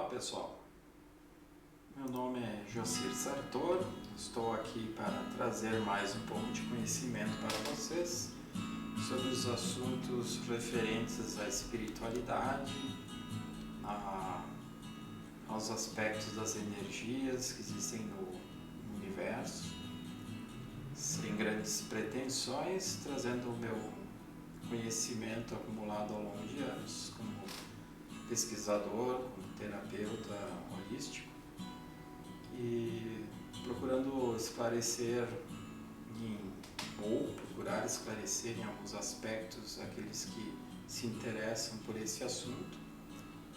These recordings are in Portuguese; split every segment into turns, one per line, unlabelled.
pessoal, meu nome é Jocir Sartor, estou aqui para trazer mais um pouco de conhecimento para vocês sobre os assuntos referentes à espiritualidade, aos aspectos das energias que existem no universo, sem grandes pretensões, trazendo o meu conhecimento acumulado ao longo de anos como pesquisador, como terapeuta holístico e procurando esclarecer ou procurar esclarecer em alguns aspectos aqueles que se interessam por esse assunto,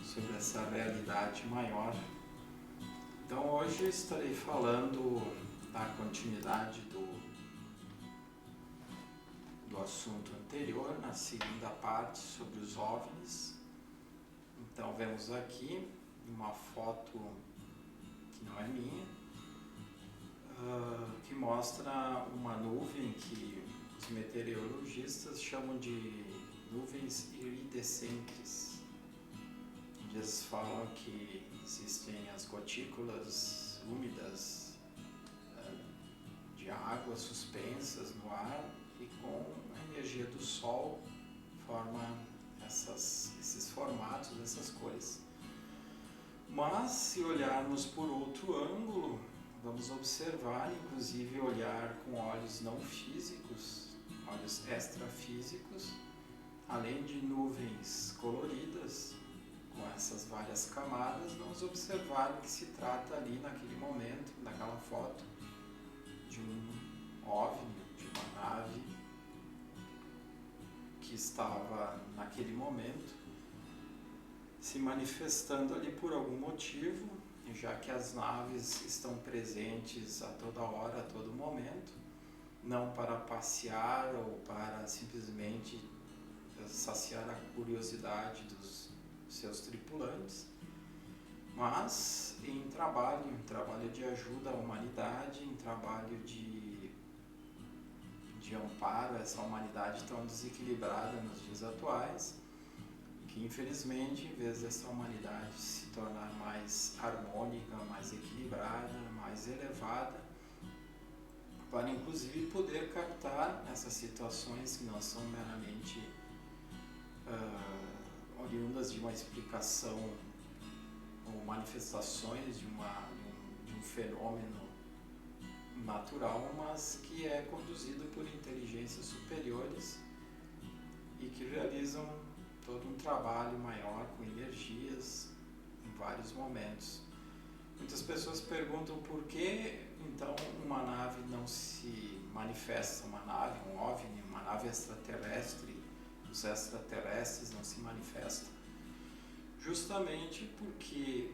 sobre essa realidade maior. Então hoje eu estarei falando da continuidade do assunto anterior, na segunda parte sobre os OVNIs. Então vemos aqui uma foto que não é minha, que mostra uma nuvem que os meteorologistas chamam de nuvens iridescentes. Eles falam que existem as gotículas úmidas de água suspensas no ar e com a energia do sol forma esses formatos, essas cores. Mas se olharmos por outro ângulo, vamos observar, inclusive olhar com olhos não físicos, olhos extrafísicos, além de nuvens coloridas, com essas várias camadas, vamos observar que se trata ali naquele momento, naquela foto, de um OVNI, de uma nave que estava naquele momento se manifestando ali por algum motivo, já que as naves estão presentes a toda hora, a todo momento, não para passear ou para simplesmente saciar a curiosidade dos seus tripulantes, mas em trabalho de ajuda à humanidade, em trabalho de amparo a essa humanidade tão desequilibrada nos dias atuais, que infelizmente, em vez dessa humanidade se tornar mais harmônica, mais equilibrada, mais elevada, para inclusive poder captar essas situações que não são meramente oriundas de uma explicação ou manifestações de um fenômeno natural, mas que é conduzido por inteligências superiores e que realizam todo um trabalho maior com energias em vários momentos. Muitas pessoas perguntam por que então uma nave não se manifesta, um OVNI, uma nave extraterrestre, os extraterrestres não se manifestam. Justamente porque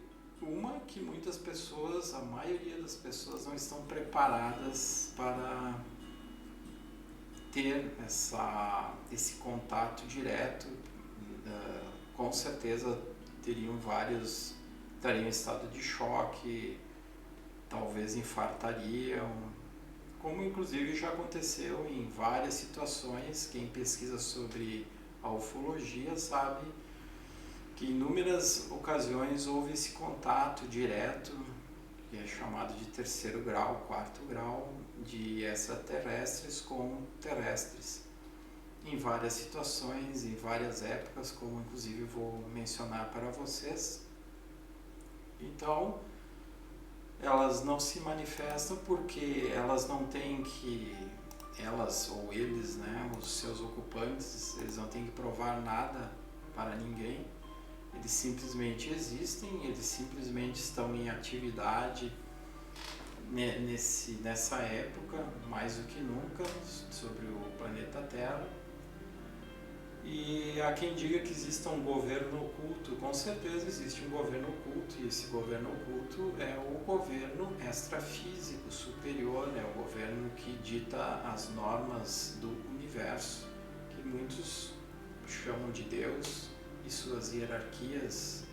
que muitas pessoas, a maioria das pessoas não estão preparadas para ter esse contato direto. Com certeza estariam em estado de choque, talvez infartariam, como inclusive já aconteceu em várias situações. Quem pesquisa sobre a ufologia sabe que em inúmeras ocasiões houve esse contato direto, que é chamado de terceiro grau, quarto grau, de extraterrestres com terrestres, em várias situações, em várias épocas, como inclusive vou mencionar para vocês. Então, elas não se manifestam porque elas não têm elas ou eles, os seus ocupantes, eles não têm que provar nada para ninguém. Eles simplesmente existem, eles simplesmente estão em atividade nessa época, mais do que nunca, sobre o planeta Terra. E há quem diga que exista um governo oculto. Com certeza existe um governo oculto, e esse governo oculto é o governo extrafísico superior, é o governo que dita as normas do universo, que muitos chamam de Deus, e suas hierarquias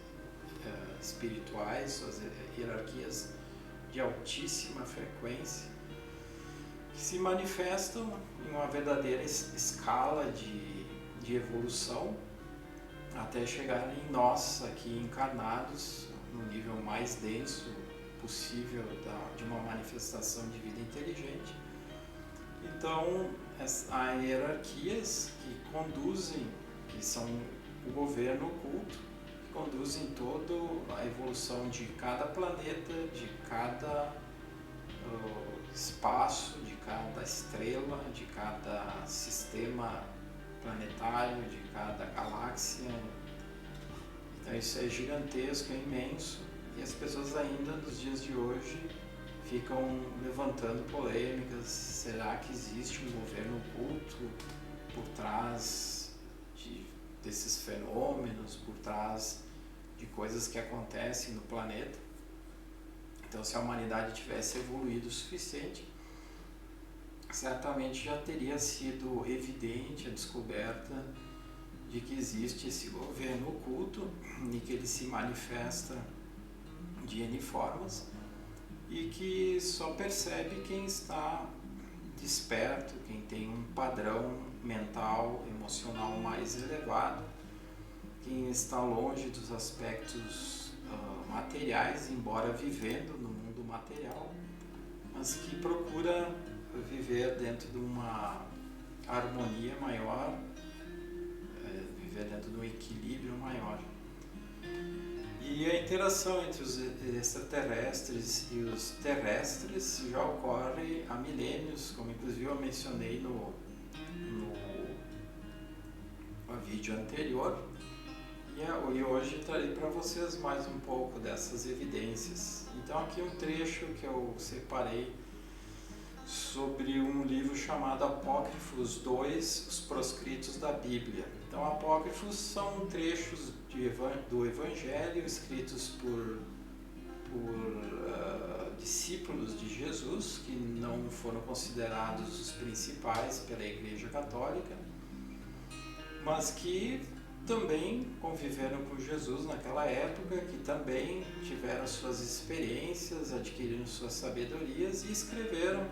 espirituais, suas hierarquias de altíssima frequência, que se manifestam em uma verdadeira escala de evolução, até chegar em nós aqui encarnados, no nível mais denso possível de uma manifestação de vida inteligente. Então, há hierarquias que conduzem, que são o governo oculto, que conduzem toda a evolução de cada planeta, de cada espaço, de cada estrela, de cada sistema planetário, de cada galáxia. Então isso é gigantesco, é imenso, e as pessoas ainda nos dias de hoje ficam levantando polêmicas. Será que existe um governo oculto por trás desses fenômenos, por trás de coisas que acontecem no planeta? Então, se a humanidade tivesse evoluído o suficiente, certamente já teria sido evidente a descoberta de que existe esse governo oculto e que ele se manifesta de N formas e que só percebe quem está desperto, quem tem um padrão mental, emocional mais elevado, quem está longe dos aspectos materiais, embora vivendo no mundo material, mas que procura viver dentro de uma harmonia maior, viver dentro de um equilíbrio maior. E a interação entre os extraterrestres e os terrestres já ocorre há milênios, como inclusive eu mencionei no vídeo anterior. E hoje trarei para vocês mais um pouco dessas evidências. Então aqui um trecho que eu separei sobre um livro chamado Apócrifos 2, Os Proscritos da Bíblia. Então apócrifos são trechos do Evangelho escritos por discípulos de Jesus, que não foram considerados os principais pela Igreja Católica, mas que também conviveram com Jesus naquela época, que também tiveram suas experiências, adquiriram suas sabedorias e escreveram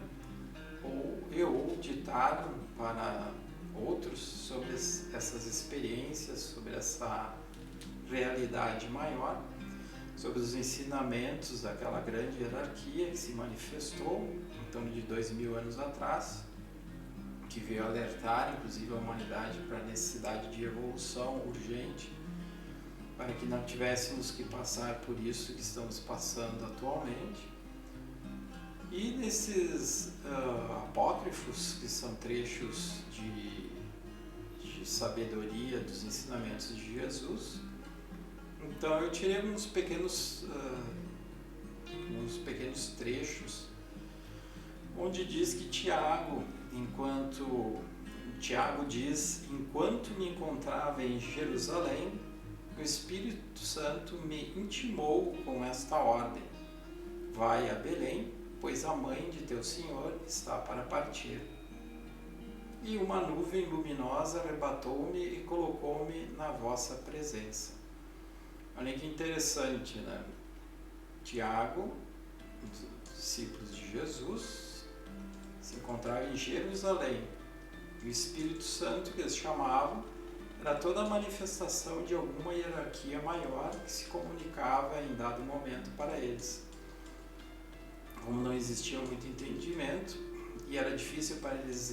ou ditaram para outros sobre essas experiências, sobre essa realidade maior, sobre os ensinamentos daquela grande hierarquia que se manifestou em torno de 2000 anos atrás, que veio alertar inclusive a humanidade para a necessidade de evolução urgente, para que não tivéssemos que passar por isso que estamos passando atualmente. E nesses apócrifos, que são trechos de sabedoria dos ensinamentos de Jesus, então eu tirei uns pequenos trechos onde diz que Tiago diz: enquanto me encontrava em Jerusalém, o Espírito Santo me intimou com esta ordem: vai a Belém, pois a mãe de teu Senhor está para partir. E uma nuvem luminosa arrebatou-me e colocou-me na vossa presença. Olha que interessante, né? Tiago, um dos discípulos de Jesus, se encontrava em Jerusalém. O Espírito Santo, que eles chamavam, era toda a manifestação de alguma hierarquia maior que se comunicava em dado momento para eles. Como não existia muito entendimento e era difícil para eles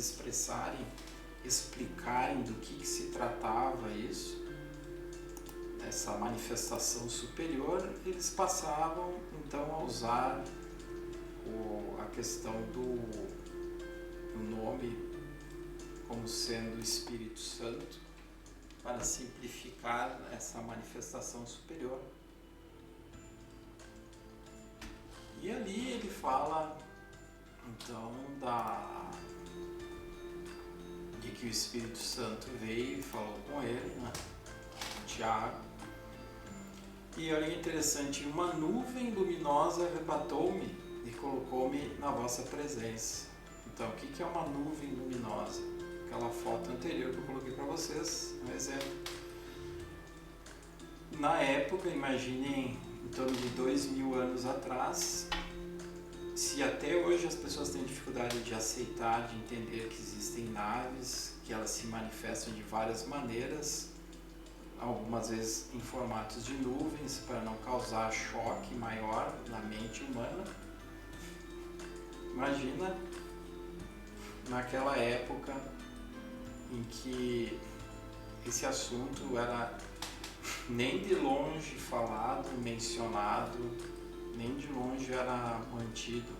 explicarem do que se tratava isso, essa manifestação superior, eles passavam então a usar a questão do nome como sendo o Espírito Santo para simplificar essa manifestação superior. E ali ele fala então de que o Espírito Santo veio e falou com ele, né? Tiago. E olha que interessante, uma nuvem luminosa arrebatou-me e colocou-me na vossa presença. Então, o que é uma nuvem luminosa? Aquela foto anterior que eu coloquei para vocês, um exemplo. Na época, imaginem, em torno de 2000 anos atrás, se até hoje as pessoas têm dificuldade de aceitar, de entender que existem naves, que elas se manifestam de várias maneiras, algumas vezes em formatos de nuvens para não causar choque maior na mente humana. Imagina naquela época em que esse assunto era nem de longe falado, mencionado, nem de longe era mantido.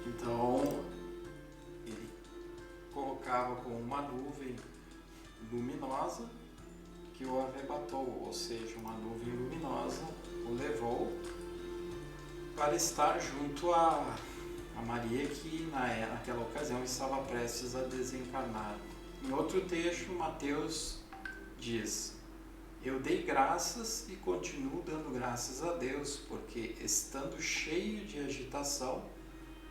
Então ele colocava como uma nuvem luminosa que o arrebatou, ou seja, uma nuvem luminosa o levou para estar junto a Maria, que naquela ocasião estava prestes a desencarnar. Em outro texto, Mateus diz: eu dei graças e continuo dando graças a Deus, porque estando cheio de agitação,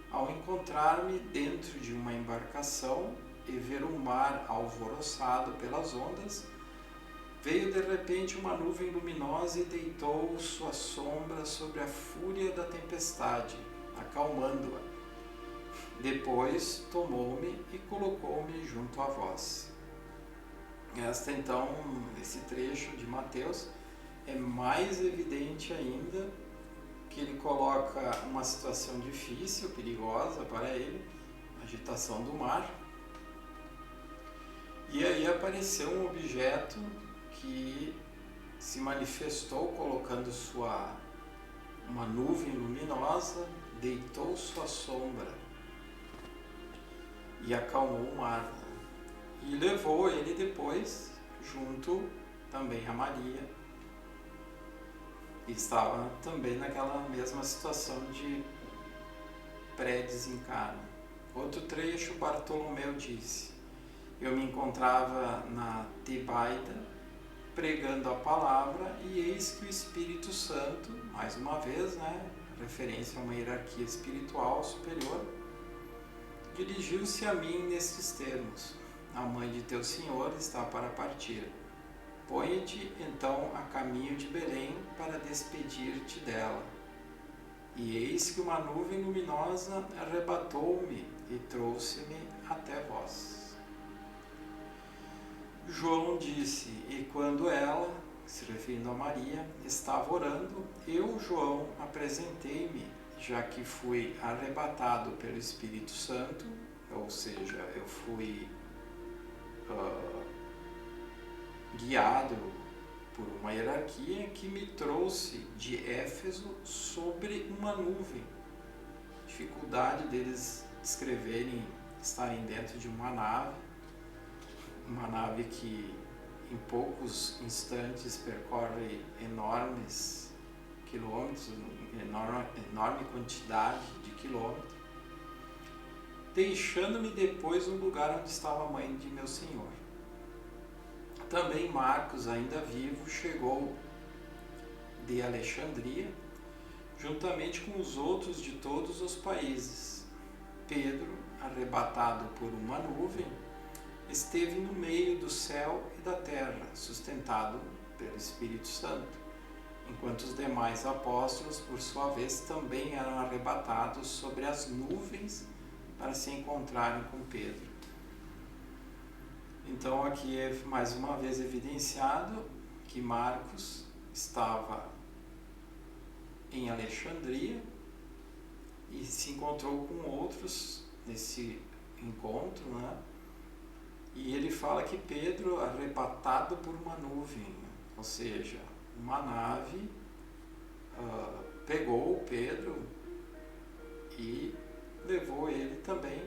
ao encontrar-me dentro de uma embarcação e ver o mar alvoroçado pelas ondas, veio de repente uma nuvem luminosa e deitou sua sombra sobre a fúria da tempestade, acalmando-a. Depois tomou-me e colocou-me junto a vós. Esse trecho de Mateus é mais evidente ainda, que ele coloca uma situação difícil, perigosa para ele, agitação do mar. E aí apareceu um objeto que se manifestou colocando uma nuvem luminosa, deitou sua sombra e acalmou o mar. E levou ele depois junto também a Maria, que estava também naquela mesma situação de pré-desencarne. Outro trecho, Bartolomeu disse: eu me encontrava na Tebaida pregando a palavra, e eis que o Espírito Santo, mais uma vez, referência a uma hierarquia espiritual superior, dirigiu-se a mim nestes termos: a mãe de teu Senhor está para partir. Põe-te então a caminho de Belém para despedir-te dela. E eis que uma nuvem luminosa arrebatou-me e trouxe-me até vós. João disse: e quando ela, se referindo a Maria, estava orando, eu, João, apresentei-me, já que fui arrebatado pelo Espírito Santo, ou seja, eu fui guiado por uma hierarquia que me trouxe de Éfeso sobre uma nuvem. Dificuldade deles estarem dentro de uma nave que em poucos instantes percorre enormes quilômetros, enorme quantidade de quilômetros, deixando-me depois no lugar onde estava a mãe de meu Senhor. Também Marcos, ainda vivo, chegou de Alexandria, juntamente com os outros de todos os países. Pedro, arrebatado por uma nuvem, esteve no meio do céu e da terra, sustentado pelo Espírito Santo, enquanto os demais apóstolos, por sua vez, também eram arrebatados sobre as nuvens para se encontrarem com Pedro. Então aqui é mais uma vez evidenciado que Marcos estava em Alexandria e se encontrou com outros nesse encontro, E ele fala que Pedro, arrebatado por uma nuvem, ou seja, uma nave pegou Pedro e levou ele também.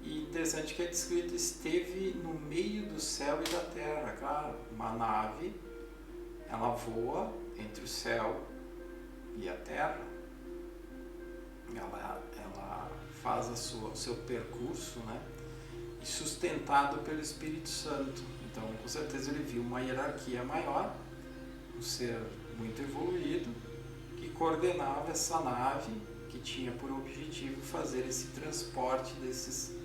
E interessante que é descrito: esteve no meio do céu e da terra. Claro, uma nave, ela voa entre o céu e a terra. Ela faz o seu percurso, e sustentado pelo Espírito Santo. Então, com certeza ele viu uma hierarquia maior, um ser muito evoluído, que coordenava essa nave, que tinha por objetivo fazer esse transporte desses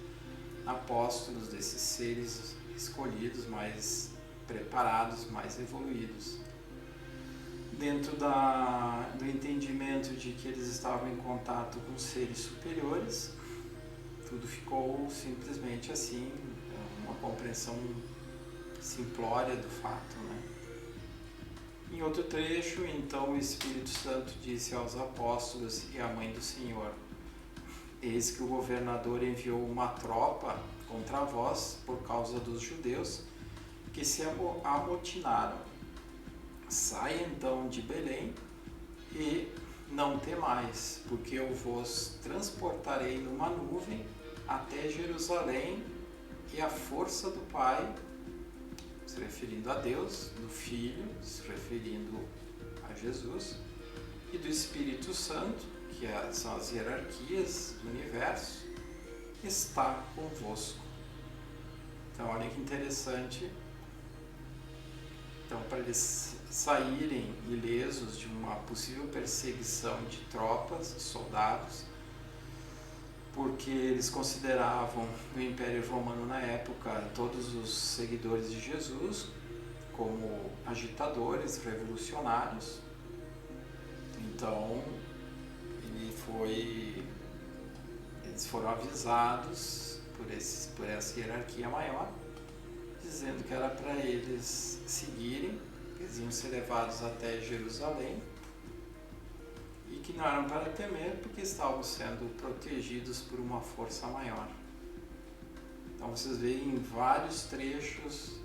apóstolos, desses seres escolhidos, mais preparados, mais evoluídos. Dentro do entendimento de que eles estavam em contato com seres superiores, tudo ficou simplesmente assim, uma compreensão simplória do fato, né? Em outro trecho, então o Espírito Santo disse aos apóstolos e à mãe do Senhor: eis que o governador enviou uma tropa contra vós por causa dos judeus que se amotinaram. Saia então de Belém e não temais, porque eu vos transportarei numa nuvem até Jerusalém, e a força do Pai, se referindo a Deus, do Filho, se referindo a Jesus, e do Espírito Santo, que são as hierarquias do universo, está convosco. Então, olha que interessante. Então, para eles saírem ilesos de uma possível perseguição de tropas, soldados, porque eles consideravam no Império Romano na época todos os seguidores de Jesus como agitadores, revolucionários. Então, eles foram avisados por essa hierarquia maior, dizendo que era para eles seguirem, eles iam ser levados até Jerusalém e que não eram para temer porque estavam sendo protegidos por uma força maior. Então vocês veem em vários trechos,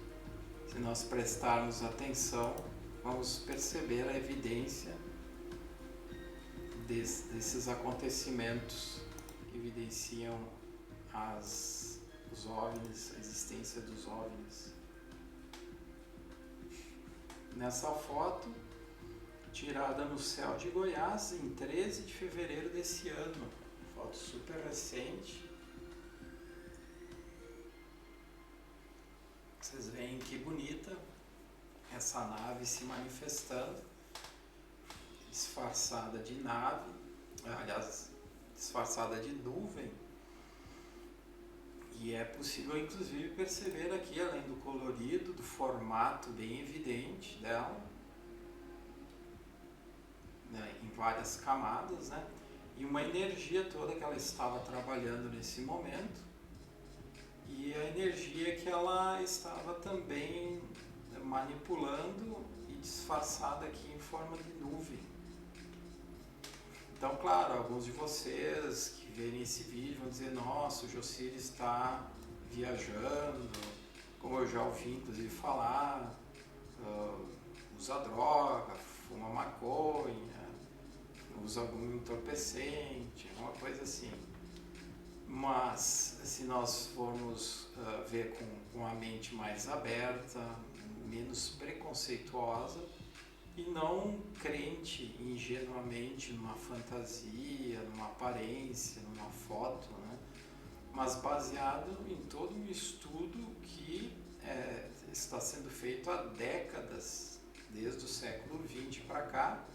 se nós prestarmos atenção, vamos perceber a evidência desses acontecimentos que evidenciam os OVNIs, a existência dos OVNIs. Nessa foto, tirada no céu de Goiás, em 13 de fevereiro desse ano, foto super recente. Vocês veem que bonita essa nave se manifestando, disfarçada de nave, aliás, disfarçada de nuvem. E é possível, inclusive, perceber aqui, além do colorido, do formato bem evidente dela, né, em várias camadas, né, e uma energia toda que ela estava trabalhando nesse momento, e a energia que ela estava também manipulando e disfarçada aqui em forma de nuvem. Então, claro, alguns de vocês que verem esse vídeo vão dizer: nossa, o Jocir está viajando, como eu já ouvi inclusive falar, usa droga, fuma maconha, usa algum entorpecente, uma coisa assim. Mas se nós formos ver com a mente mais aberta, menos preconceituosa, e não crente ingenuamente numa fantasia, numa aparência, numa foto, né? Mas baseado em todo um estudo que está sendo feito há décadas, desde o século XX para cá,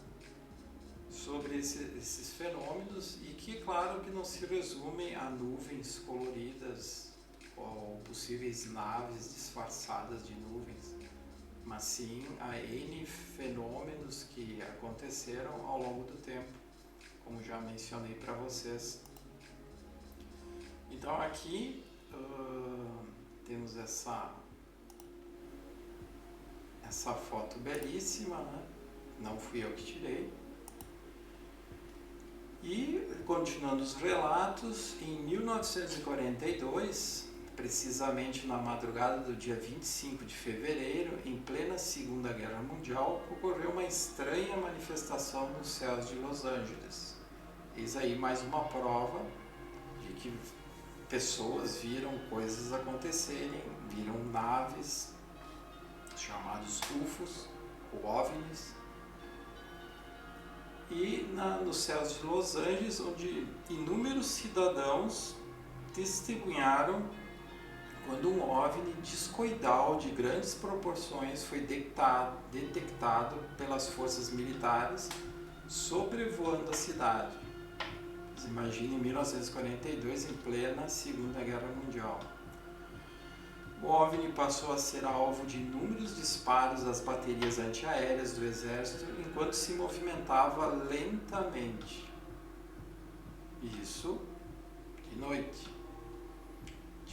sobre esses fenômenos, e que, claro, que não se resumem a nuvens coloridas ou possíveis naves disfarçadas de nuvens, mas sim a N fenômenos que aconteceram ao longo do tempo, como já mencionei para vocês. Então aqui temos essa foto belíssima, né? Não fui eu que tirei. E, continuando os relatos, em 1942, precisamente na madrugada do dia 25 de fevereiro, em plena Segunda Guerra Mundial, ocorreu uma estranha manifestação nos céus de Los Angeles. Eis aí mais uma prova de que pessoas viram coisas acontecerem, viram naves, chamados UFOs, ou OVNIs, e nos céus de Los Angeles, onde inúmeros cidadãos testemunharam quando um OVNI discoidal de grandes proporções foi detectado pelas forças militares sobrevoando a cidade. Você imagina, em 1942, em plena Segunda Guerra Mundial. O OVNI passou a ser alvo de inúmeros disparos das baterias antiaéreas do exército enquanto se movimentava lentamente. Isso de noite.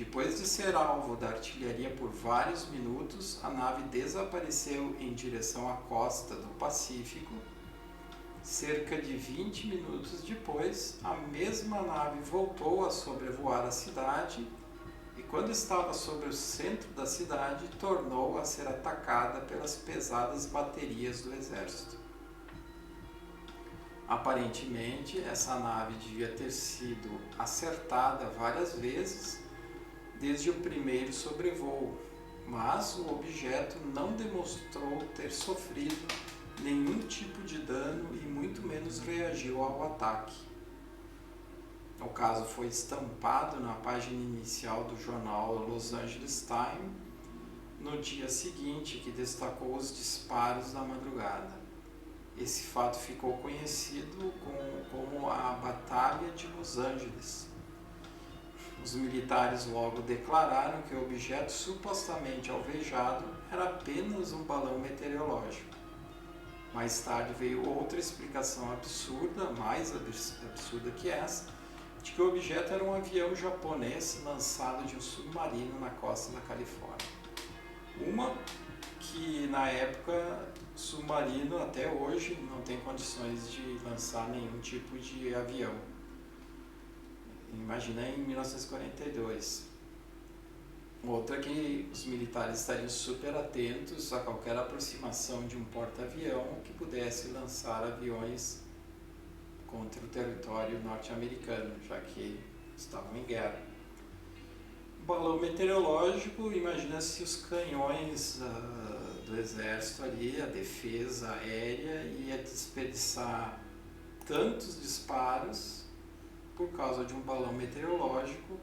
Depois de ser alvo da artilharia por vários minutos, a nave desapareceu em direção à costa do Pacífico. Cerca de 20 minutos depois, a mesma nave voltou a sobrevoar a cidade e, quando estava sobre o centro da cidade, tornou a ser atacada pelas pesadas baterias do exército. Aparentemente, essa nave devia ter sido acertada várias vezes desde o primeiro sobrevoo, mas o objeto não demonstrou ter sofrido nenhum tipo de dano e muito menos reagiu ao ataque. O caso foi estampado na página inicial do jornal Los Angeles Times no dia seguinte, que destacou os disparos da madrugada. Esse fato ficou conhecido como a Batalha de Los Angeles. Os militares logo declararam que o objeto supostamente alvejado era apenas um balão meteorológico. Mais tarde veio outra explicação absurda, mais absurda que essa, de que o objeto era um avião japonês lançado de um submarino na costa da Califórnia. Uma que, na época, submarino até hoje não tem condições de lançar nenhum tipo de avião. Imagina em 1942. Outra que os militares estariam super atentos a qualquer aproximação de um porta-avião que pudesse lançar aviões contra o território norte-americano, já que estavam em guerra. Balão meteorológico, imagina-se os canhões do exército ali, a defesa aérea, ia desperdiçar tantos disparos por causa de um balão meteorológico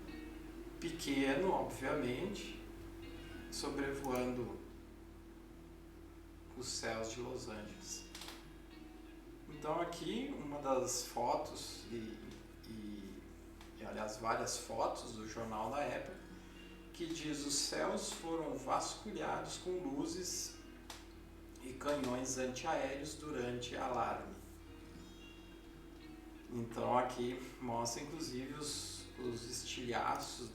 pequeno, obviamente, sobrevoando os céus de Los Angeles. Então aqui uma das fotos aliás várias fotos do jornal da época, que diz: os céus foram vasculhados com luzes e canhões antiaéreos durante alarme. Então aqui mostra inclusive os estilhaços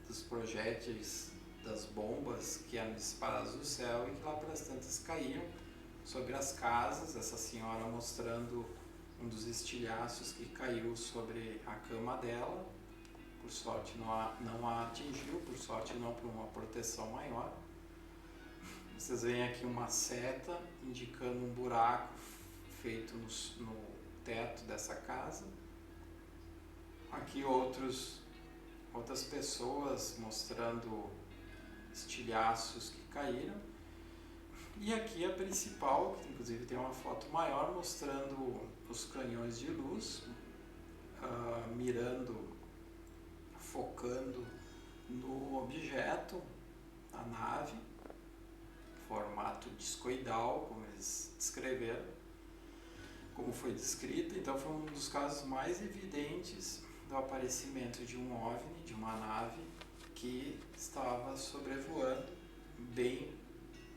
dos projéteis, das bombas que eram disparadas do céu e que lá pelas tantas caíam sobre as casas. Essa senhora mostrando um dos estilhaços que caiu sobre a cama dela. Por sorte não a atingiu, por sorte não, por uma proteção maior. Vocês veem aqui uma seta indicando um buraco feito no teto dessa casa. Aqui outras pessoas mostrando estilhaços que caíram. E aqui a principal, que inclusive tem uma foto maior mostrando os canhões de luz mirando, focando no objeto, a nave, formato discoidal, como eles descreveram, como foi descrito. Então foi um dos casos mais evidentes do aparecimento de um OVNI, de uma nave que estava sobrevoando, bem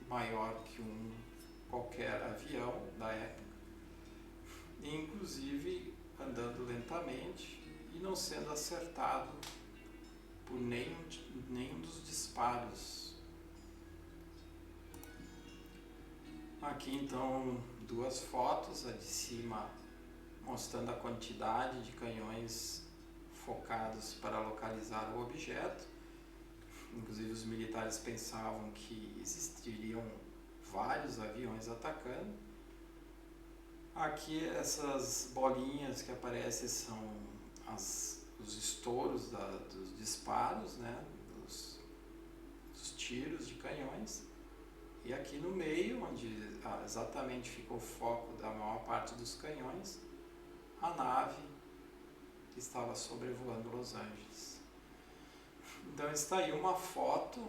maior que qualquer avião da época, e inclusive andando lentamente e não sendo acertado por nenhum dos disparos. Aqui então duas fotos, a de cima mostrando a quantidade de canhões focados para localizar o objeto. Inclusive os militares pensavam que existiriam vários aviões atacando. Aqui essas bolinhas que aparecem são os estouros dos disparos, né, dos tiros de canhões. E aqui no meio, onde exatamente fica o foco da maior parte dos canhões, a nave que estava sobrevoando Los Angeles. Então está aí uma foto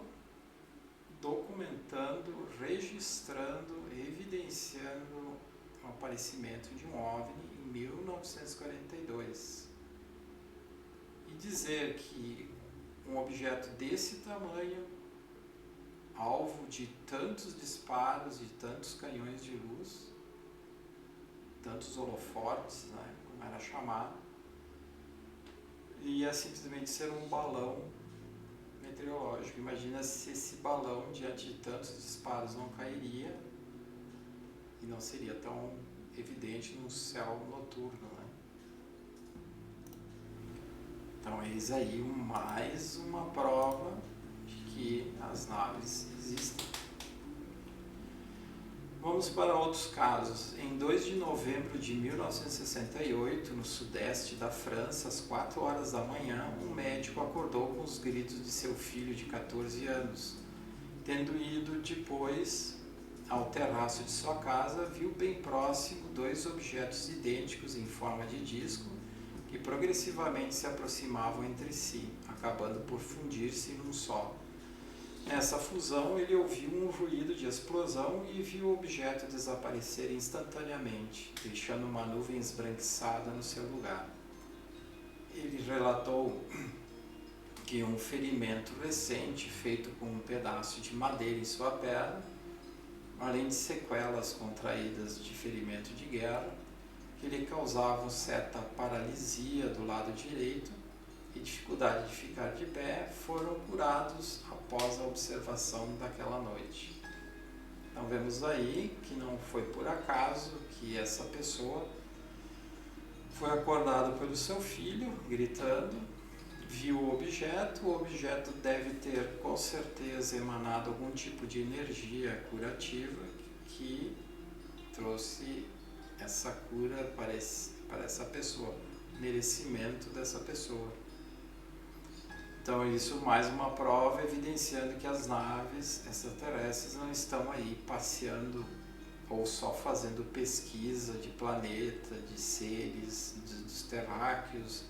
documentando, registrando, evidenciando o aparecimento de um OVNI em 1942. E dizer que um objeto desse tamanho, alvo de tantos disparos, de tantos canhões de luz, tantos holofortes, né, como era chamado, ia simplesmente ser um balão meteorológico. Imagina se esse balão, diante de tantos disparos, não cairia e não seria tão evidente no céu noturno, né? Então, eis aí mais uma prova de que as naves existem. Vamos para outros casos. Em 2 de novembro de 1968, no sudeste da França, às 4 horas da manhã, um médico acordou com os gritos de seu filho de 14 anos. Tendo ido depois ao terraço de sua casa, viu bem próximo 2 objetos idênticos em forma de disco que progressivamente se aproximavam entre si, acabando por fundir-se num só. Nessa fusão, ele ouviu um ruído de explosão e viu o objeto desaparecer instantaneamente, deixando uma nuvem esbranquiçada no seu lugar. Ele relatou que um ferimento recente feito com um pedaço de madeira em sua perna, além de sequelas contraídas de ferimento de guerra, que lhe causavam certa paralisia do lado direito e dificuldade de ficar de pé, foram curados após a observação daquela noite. Então vemos aí que não foi por acaso que essa pessoa foi acordada pelo seu filho, gritando, viu o objeto deve ter com certeza emanado algum tipo de energia curativa que trouxe essa cura para essa pessoa, merecimento dessa pessoa. Então isso mais uma prova evidenciando que as naves extraterrestres não estão aí passeando ou só fazendo pesquisa de planeta, de seres, dos terráqueos,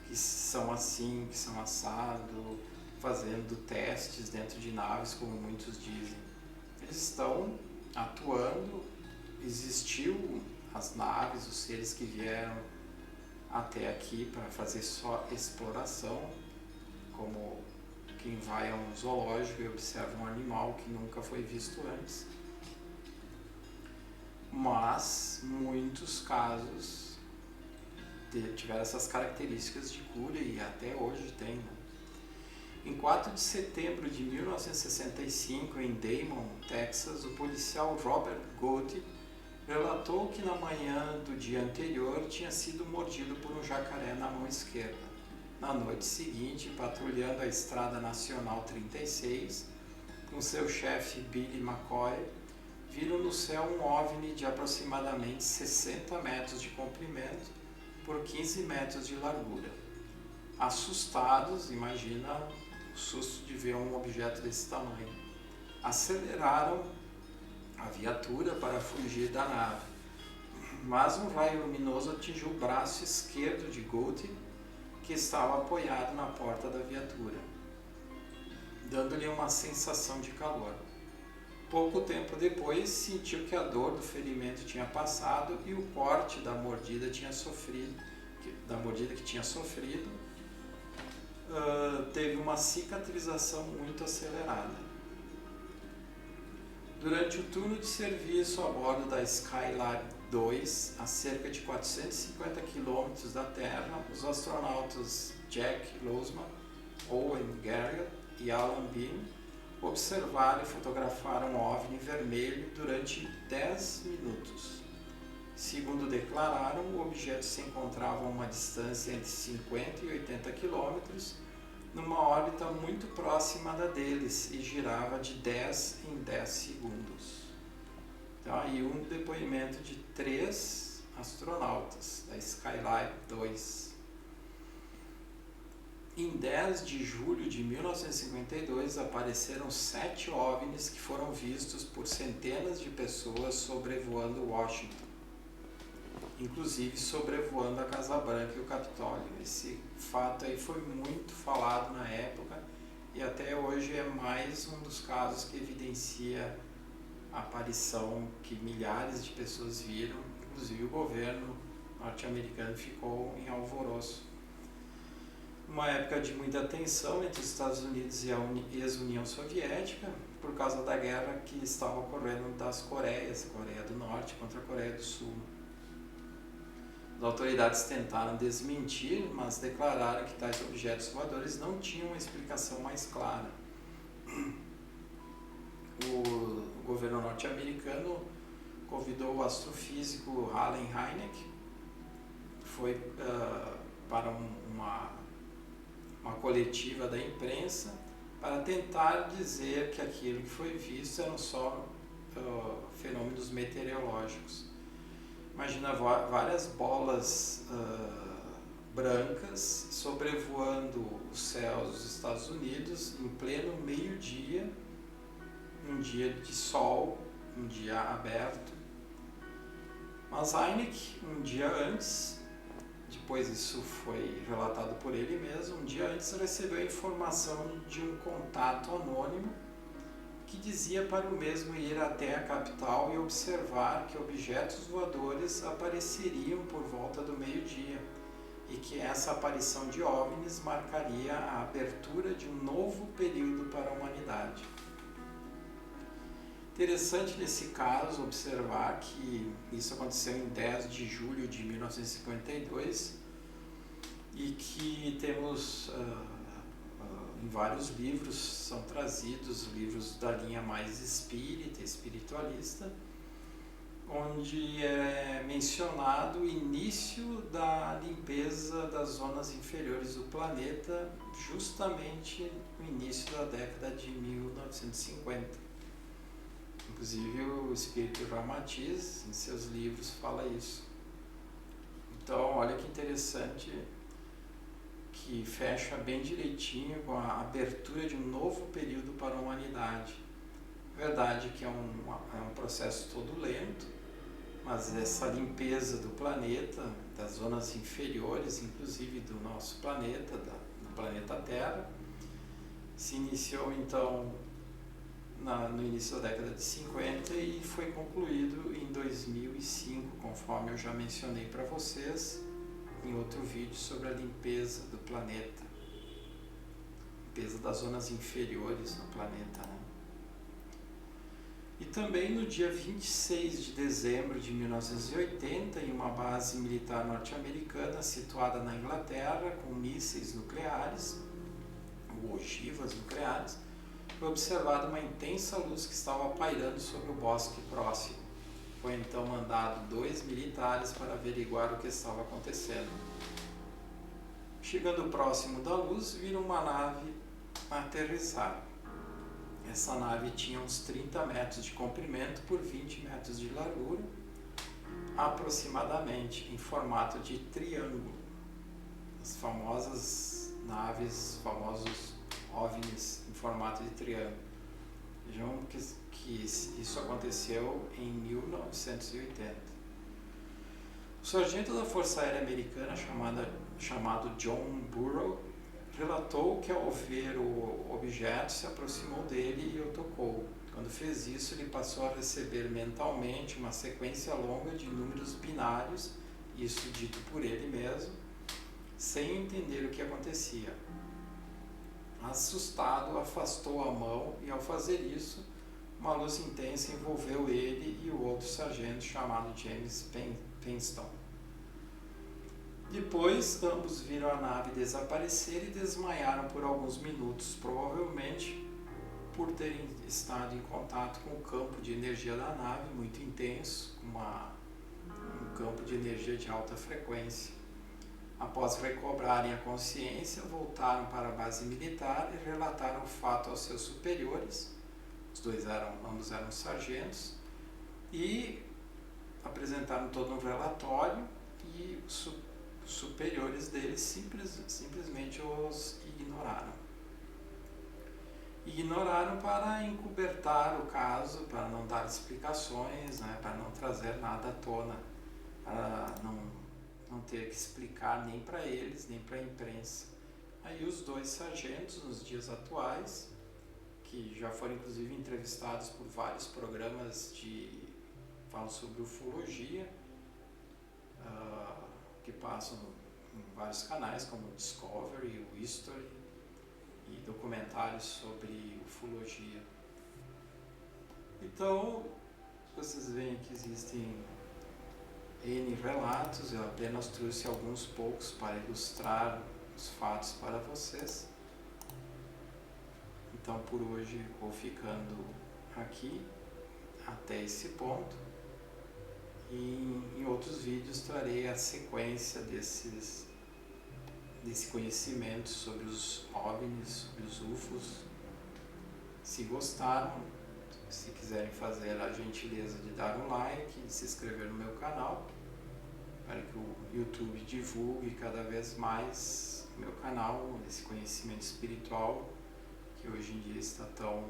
que são assim, que são assado, fazendo testes dentro de naves, como muitos dizem. Eles estão atuando, existiu as naves, os seres que vieram até aqui para fazer só exploração, como quem vai a um zoológico e observa um animal que nunca foi visto antes. Mas muitos casos tiveram essas características de cura e até hoje tem. Né? Em 4 de setembro de 1965, em Damon, Texas, o policial Robert Gotti relatou que na manhã do dia anterior tinha sido mordido por um jacaré na mão esquerda. Na noite seguinte, patrulhando a Estrada Nacional 36, com seu chefe Billy McCoy, viram no céu um OVNI de aproximadamente 60 metros de comprimento por 15 metros de largura. Assustados, imagina o susto de ver um objeto desse tamanho, aceleraram a viatura para fugir da nave, mas um raio luminoso atingiu o braço esquerdo de Gotti, que estava apoiado na porta da viatura, dando-lhe uma sensação de calor. Pouco tempo depois, sentiu que a dor do ferimento tinha passado e o corte da mordida que tinha sofrido, teve uma cicatrização muito acelerada. Durante o turno de serviço a bordo da Skylab 2, a cerca de 450 km da Terra, os astronautas Jack Losman, Owen Garriott e Alan Bean observaram e fotografaram um OVNI vermelho durante 10 minutos. Segundo declararam, o objeto se encontrava a uma distância entre 50 e 80 km, numa órbita muito próxima da deles e girava de 10 em 10 segundos. Então aí um depoimento de 3 astronautas da Skylab 2. Em 10 de julho de 1952 apareceram 7 OVNIs que foram vistos por centenas de pessoas sobrevoando Washington, inclusive sobrevoando a Casa Branca e o Capitólio. Esse fato aí foi muito falado na época e até hoje é mais um dos casos que evidencia a aparição que milhares de pessoas viram, inclusive o governo norte-americano ficou em alvoroço. Uma época de muita tensão entre os Estados Unidos e a ex-União Soviética, por causa da guerra que estava ocorrendo das Coreias, Coreia do Norte contra a Coreia do Sul. As autoridades tentaram desmentir, mas declararam que tais objetos voadores não tinham uma explicação mais clara. O governo norte-americano convidou o astrofísico Allen Hynek, foi para uma coletiva da imprensa para tentar dizer que aquilo que foi visto eram só fenômenos meteorológicos. Imagina várias bolas brancas sobrevoando os céus dos Estados Unidos em pleno meio-dia, um dia de sol, um dia aberto. Mas Hynek, um dia antes, depois isso foi relatado por ele mesmo, um dia antes recebeu a informação de um contato anônimo que dizia para o mesmo ir até a capital e observar que objetos voadores apareceriam por volta do meio-dia e que essa aparição de OVNIs marcaria a abertura de um novo período para a humanidade. Interessante nesse caso observar que isso aconteceu em 10 de julho de 1952 e que temos em vários livros, são trazidos livros da linha mais espírita, espiritualista, onde é mencionado o início da limpeza das zonas inferiores do planeta, justamente no início da década de 1950. Inclusive o espírito Ramatiz, em seus livros, fala isso. Então, olha que interessante, que fecha bem direitinho com a abertura de um novo período para a humanidade. Verdade que é um processo todo lento, mas essa limpeza do planeta, das zonas inferiores, inclusive do nosso planeta, do planeta Terra, se iniciou então no início da década de 50 e foi concluído em 2005, conforme eu já mencionei para vocês em outro vídeo sobre a limpeza do planeta, limpeza das zonas inferiores no planeta, né? E também no dia 26 de dezembro de 1980, em uma base militar norte-americana situada na Inglaterra, com mísseis nucleares, ou ogivas nucleares, foi observada uma intensa luz que estava pairando sobre o bosque próximo. Foi então mandado 2 militares para averiguar o que estava acontecendo. Chegando próximo da luz, viram uma nave aterrissar. Essa nave tinha uns 30 metros de comprimento por 20 metros de largura, aproximadamente, em formato de triângulo. As famosas naves, famosos OVNIs em formato de triângulo. Vejam que isso aconteceu em 1980. O sargento da Força Aérea Americana, chamado John Burrow, relatou que ao ver o objeto se aproximou dele e o tocou. Quando fez isso, ele passou a receber mentalmente uma sequência longa de números binários, isso dito por ele mesmo, sem entender o que acontecia. Assustado, afastou a mão e, ao fazer isso, uma luz intensa envolveu ele e o outro sargento chamado James Penston. Depois, ambos viram a nave desaparecer e desmaiaram por alguns minutos, provavelmente por terem estado em contato com o campo de energia da nave, muito intenso, um campo de energia de alta frequência. Após recobrarem a consciência, voltaram para a base militar e relataram o fato aos seus superiores. Ambos eram sargentos, e apresentaram todo um relatório, e os superiores deles simplesmente os ignoraram. Ignoraram para encobertar o caso, para não dar explicações, né, para não trazer nada à tona, para não ter que explicar nem para eles, nem para a imprensa. Aí os 2 sargentos, nos dias atuais, que já foram inclusive entrevistados por vários programas que falam sobre ufologia, que passam em vários canais como o Discovery, o History e documentários sobre ufologia. Então, vocês veem que existem N relatos, eu apenas trouxe alguns poucos para ilustrar os fatos para vocês. Então por hoje vou ficando aqui até esse ponto, e em outros vídeos trarei a sequência desse conhecimento sobre os OVNIs, sobre os UFOs. Se gostaram, se quiserem fazer a gentileza de dar um like, de se inscrever no meu canal, para que o YouTube divulgue cada vez mais o meu canal, esse conhecimento espiritual que hoje em dia está tão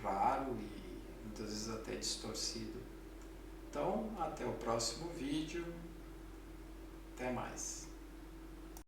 raro e muitas vezes até distorcido. Então, até o próximo vídeo. Até mais.